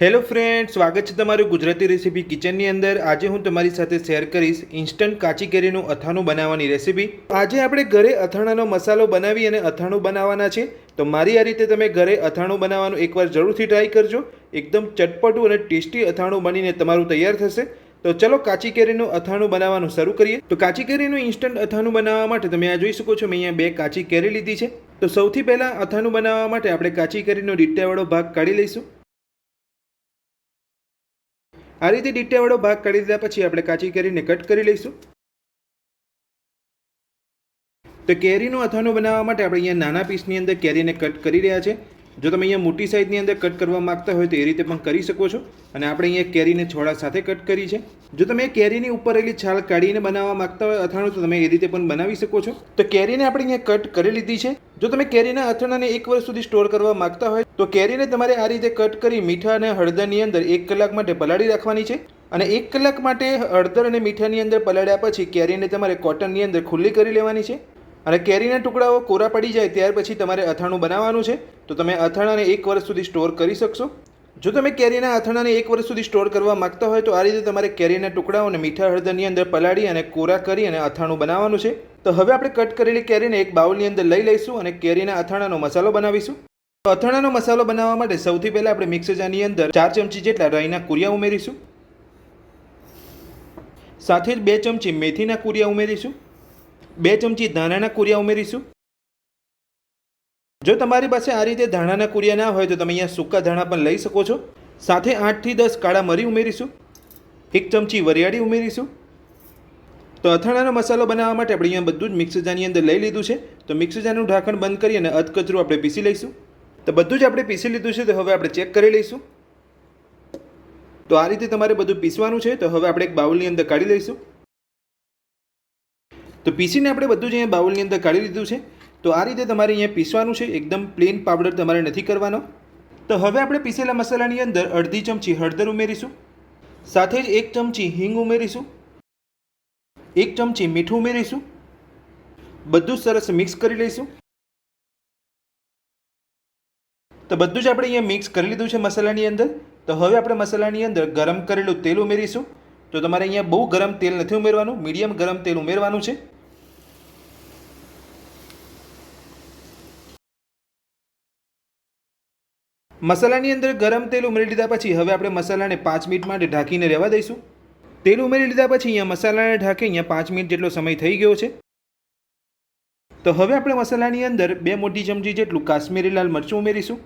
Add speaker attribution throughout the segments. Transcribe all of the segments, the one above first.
Speaker 1: Hello friend, સ્વાગત છે તમારું ગુજરાતી રેસીપી કિચનની અંદર। આજે હું તમારી સાથે શેર કરીશ ઇન્સ્ટન્ટ કાચી કેરીનું અથાણું બનાવવાની રેસીપી। આજે આપણે ઘરે અથાણાનો મસાલો બનાવી અને અથાણું બનાવવાના છે। તો મારી આ રીતે તમે ઘરે અથાણું બનાવવાનું એકવાર જરૂરથી ટ્રાય કરજો। એકદમ ચટપટું અને ટેસ્ટી અથાણું બનીને તમારું તૈયાર થશે। તો ચલો કાચી કેરીનું અથાણું બનાવવાનું શરૂ કરીએ। તો કાચી કેરીનું ઇન્સ્ટન્ટ અથાણું બનાવવા માટે તમે આ જોઈ શકો છો, મેં અહીંયા 2 કાચી કેરી લીધી છે। તો સૌથી પહેલાં અથાણું બનાવવા માટે આપણે કાચી કેરીનો ડીટાવાળો ભાગ કાઢી લઈશું। આ રીતે ડીટાવાળો ભાગ કાઢી લીધા પછી આપણે કાચી કેરીને કટ કરી લઈશું। તો કેરીનું અથાણું બનાવવા માટે આપણે અહીંયા નાના પીસની અંદર કેરીને કટ કરી રહ્યા છે। જો તમે અહીંયા મોટી સાઈઝની અંદર કટ કરવા માંગતા હોય તો એ રીતે પણ કરી શકો છો। અને આપણે અહીંયા કેરીને છોડા સાથે કટ કરી છે। જો તમે કેરીની ઉપર રહેલી છાલ કાઢીને બનાવવા માંગતા હોય અથાણું તો તમે એ રીતે પણ બનાવી શકો છો। તો કેરીને આપણે અહીંયા કટ કરી લીધી છે। જો તમે કેરીના અથાણાને 1 વર્ષ સુધી સ્ટોર કરવા માંગતા હોય તો કેરીને તમારે આ રીતે કટ કરી મીઠા અને હળદરની અંદર 1 કલાક માટે પલાળી રાખવાની છે। અને 1 કલાક માટે હળદર અને મીઠાની અંદર પલાળ્યા પછી કેરીને તમારે કોટનની અંદર ખુલ્લી કરી લેવાની છે। અને કેરીના ટુકડાઓ કોરા પડી જાય ત્યાર પછી તમારે અથાણું બનાવવાનું છે। તો તમે અથાણાને 1 વર્ષ સુધી સ્ટોર કરી શકશો। જો તમે કેરીના અથાણાને 1 વર્ષ સુધી સ્ટોર કરવા માંગતા હોય તો આ રીતે તમારે કેરીના ટુકડાઓને મીઠા હળદરની અંદર પલાળી અને કોરા કરી અને અથાણું બનાવવાનું છે। તો હવે આપણે કટ કરેલી કેરીને એક બાઉલની અંદર લઈ લઈશું અને કેરીના અથાણાનો મસાલો બનાવીશું। તો અથાણાનો મસાલો બનાવવા માટે સૌથી પહેલાં આપણે મિક્સર જારની અંદર 4 ચમચી જેટલા રાઈના કુરિયા ઉમેરીશું। સાથે જ 2 ચમચી મેથીના કુરિયા ઉમેરીશું। 2 ચમચી ધાણાના કુરિયા ઉમેરીશું। જો તમારી પાસે આ રીતે ધાણાના કુરિયા ના હોય તો તમે અહીંયા સૂકા ધાણા પણ લઈ શકો છો। સાથે 8 થી 10 કાળા મરી ઉમેરીશું। 1 ચમચી વરિયાળી ઉમેરીશું। તો અથાણાનો મસાલો બનાવવા માટે આપણે અહીંયા બધું જ મિક્સર જારની અંદર લઈ લીધું છે। તો મિક્સર જારનું ઢાંકણ બંધ કરી અને અધકચરું આપણે પીસી લઈશું। તો બધું જ આપણે પીસી લીધું છે। તો હવે આપણે ચેક કરી લઈશું। તો આ રીતે તમારે બધું પીસવાનું છે। તો હવે આપણે એક બાઉલની અંદર કાઢી લઈશું। તો પીસીને આપણે બધું જ અહીંયા બાઉલની અંદર કાઢી લીધું છે। તો આ રીતે તમારે અહીંયા પીસવાનું છે। એકદમ પ્લેન પાવડર તમારે નથી કરવાનો। તો હવે આપણે પીસેલા મસાલાની અંદર અડધી ચમચી હળદર ઉમેરીશું। સાથે જ 1 ચમચી હિંગ ઉમેરીશું। 1 ચમચી મીઠું ઉમેરીશું। બધું સરસ મિક્સ કરી લઈશું। તો બધું જ આપણે અહીંયા મિક્સ કરી લીધું છે મસાલાની અંદર। તો હવે આપણે મસાલાની અંદર ગરમ કરેલું તેલ ઉમેરીશું। તો તમારે અહીંયા બહુ ગરમ તેલ નથી ઉમેરવાનું, મીડિયમ ગરમ તેલ ઉમેરવાનું છે। મસાલાની અંદર ગરમ તેલ ઉમેરી લીધા પછી હવે આપણે મસાલાને 5 મિનિટ માટે ઢાંકીને રહેવા દઈશું। તેલ ઉમેરી લીધા પછી અહીંયા મસાલાને ઢાંકી અહીંયા 5 મિનિટ જેટલો સમય થઈ ગયો છે। તો હવે આપણે મસાલાની અંદર 2 મોટી ચમચી જેટલું કાશ્મીરી લાલ મરચું ઉમેરીશું।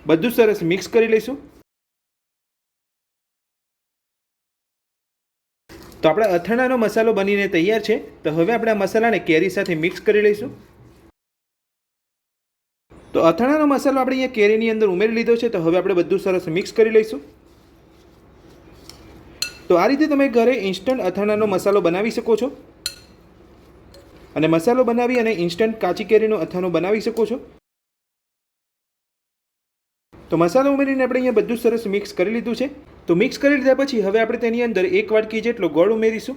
Speaker 1: બધું સરસ મિક્સ કરી લઈશું। તો આપણા અથાણાનો મસાલો બનીને તૈયાર છે। તો હવે આપણે આ મસાલાને કેરી સાથે મિક્સ કરી લઈશું। તો અથાણાનો મસાલો આપણે અહીંયા કેરીની અંદર ઉમેરી લીધો છે। તો હવે આપણે બધું સરસ મિક્સ કરી લઈશું। તો આ રીતે તમે ઘરે ઇન્સ્ટન્ટ અથાણાનો મસાલો બનાવી શકો છો અને મસાલો બનાવી અને ઇન્સ્ટન્ટ કાચી કેરીનું અથાણું બનાવી શકો છો। તો મસાલો ઉમેરીને આપણે અહીંયા બધું સરસ મિક્સ કરી લીધું છે। તો મિક્સ કરી લીધા પછી હવે આપણે તેની અંદર 1 વાટકી જેટલો ગોળ ઉમેરીશું।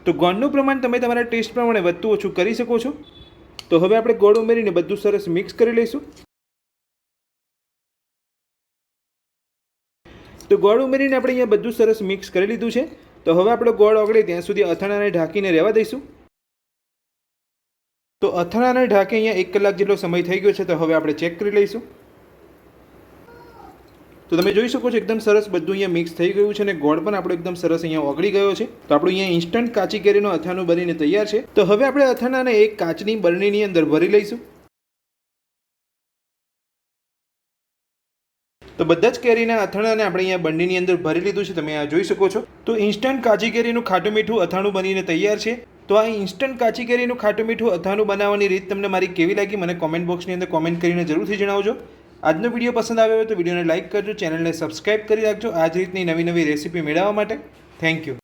Speaker 1: તો ગોળનું પ્રમાણ તમે તમારા ટેસ્ટ પ્રમાણે વધતું ઓછું કરી શકો છો। તો હવે આપણે ગોળ ઉમેરીને બધું સરસ મિક્સ કરી લઈશું। તો ગોળ ઉમેરીને આપણે અહીંયા બધું સરસ મિક્સ કરી લીધું છે। તો હવે આપણે ગોળ ઓગળે ત્યાં સુધી અથાણાને ઢાંકીને રહેવા દઈશું। તો અથાણાને ઢાંકી અહીંયા 1 કલાક જેટલો સમય થઈ ગયો છે। તો હવે આપણે ચેક કરી લઈશું। તો તમે જોઈ શકો છો એકદમ સરસ બધું અહીંયા મિક્સ થઈ ગયું છે અને ગોળ પણ આપણો એકદમ સરસ અહીંયા ઓગળી ગયો છે। તો આપણું અહીંયા ઇન્સ્ટન્ટ કાચી કેરીનું અથાણું બનીને તૈયાર છે। તો હવે આપણે અથાણાને એક કાચની બરણીની અંદર ભરી લઈશું। તો બધા જ કેરીના અથાણાને આપણે અહીંયા બરણીની અંદર ભરી લીધું છે। તમે આ જોઈ શકો છો। તો ઇન્સ્ટન્ટ કાચી કેરીનું ખાટું મીઠું અથાણું બનીને તૈયાર છે। તો આ ઇન્સ્ટન્ટ કાચી કેરીનું ખાટું મીઠું અથાણું બનાવવાની રીત તમને મારી કેવી લાગી મને કોમેન્ટ બોક્સની અંદર કોમેન્ટ કરીને જરૂરથી જણાવજો। આજનો વિડીયો પસંદ આવ્યો હોય તો વિડીયોને લાઇક કરજો, ચેનલને સબસ્ક્રાઇબ કરી રાખજો આ જ રીતની નવી રેસીપી મેળવવા માટે। Thank you.